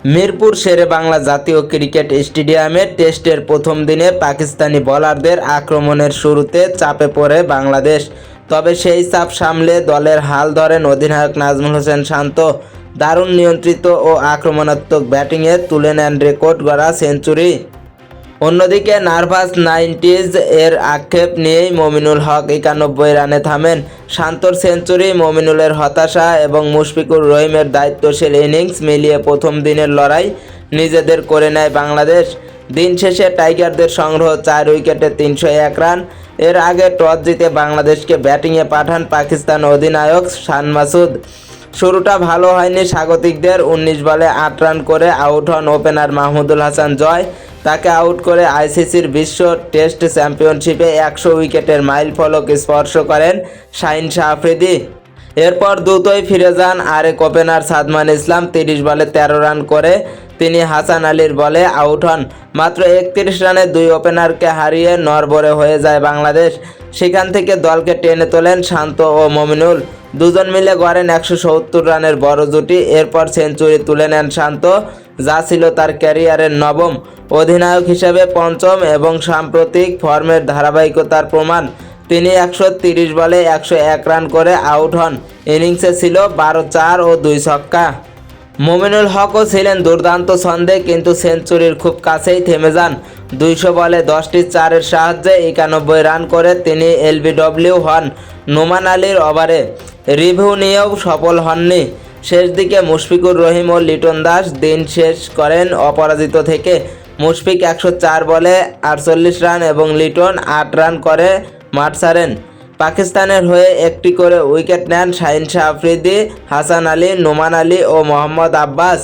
মিরপুর শেরেবাংলা জাতীয় ক্রিকেট স্টেডিয়ামে টেস্টের প্রথম দিনে পাকিস্তানি বোলারদের আক্রমণের শুরুতে চাপে পড়ে বাংলাদেশ। তবে সেই চাপ সামলে দলের হাল ধরেন অধিনায়ক নাজমুল হোসেন শান্ত। দারুণ নিয়ন্ত্রিত ও আক্রমণাত্মক ব্যাটিংয়ে তুলে নেন রেকর্ড গড়া সেঞ্চুরি। অন্যদিকে নার্ভাস 90s এর আক্ষেপ নিয়েই মমিনুল হক 91 রানে থামেন। শান্তর সেঞ্চুরি, মমিনুলের হতাশা এবং মুশফিকুর রহিমের দায়িত্বশীল ইনিংস মিলিয়ে প্রথম দিনের লড়াই নিজেদের করে নেয় বাংলাদেশ। দিন শেষে টাইগারদের সংগ্রহ 4 উইকেটে 301 রান। এর আগে টস জিতে বাংলাদেশকে ব্যাটিংয়ে পাঠান পাকিস্তান অধিনায়ক শান মাসুদ। শুরুটা ভালো হয়নি স্বাগতিকদের। 19 বলে 8 রান করে আউট হন ওপেনার মাহমুদুল হাসান জয়। তাকে আউট করে আইসিসির বিশ্ব টেস্ট চ্যাম্পিয়নশিপে 100 উইকেটের মাইলফলক স্পর্শ করেন শাহিন শাহ আফ্রিদি। এরপর দ্রুতই ফিরে যান আরেক ওপেনার সাদমান ইসলাম। 30 বলে 13 রান করে তিনি হাসান আলীর বলে আউট হন। মাত্র 31 রানে দুই ওপেনারকে হারিয়ে নড়বড়ে হয়ে যায় বাংলাদেশ। সেখান থেকে দলকে টেনে তোলেন শান্ত ও মমিনুল। দুজন মিলে গড়েন 170 রানের বড় জুটি। এরপর সেঞ্চুরি তুলে নেন শান্ত, যা ছিল তার ক্যারিয়ারের নবম। অধিনায়ক হিসেবে পঞ্চম এবং সাম্প্রতিক ফর্মের ধারাবাহিকতার প্রমাণ। তিনি 130 বলে 101 রান করে আউট হন। ইনিংসে ছিল 12 চার ও 2 ছক্কা। মমিনুল হকও ছিলেন দুর্দান্ত ছন্দে, কিন্তু সেঞ্চুরির খুব কাছেই থেমে যান। 200 বলে 10টি চারের সাহায্যে 91 রান করে তিনি এলবিডব্লিউ হন নোমান আলীর ওভারে। রিভিউ নিয়েও সফল হননি। শেষ দিকে মুশফিকুর রহিম ও লিটন দাস দিন শেষ করেন অপরাজিত থেকে। মুশফিক 104 বলে 48 রান এবং লিটন 8 রান করে মাঠ ছাড়েন। পাকিস্তানের হয়ে একটি করে উইকেট নেন শাহিন শাহ আফ্রিদি, হাসান আলী, নোমান আলী ও মোহাম্মদ আব্বাস।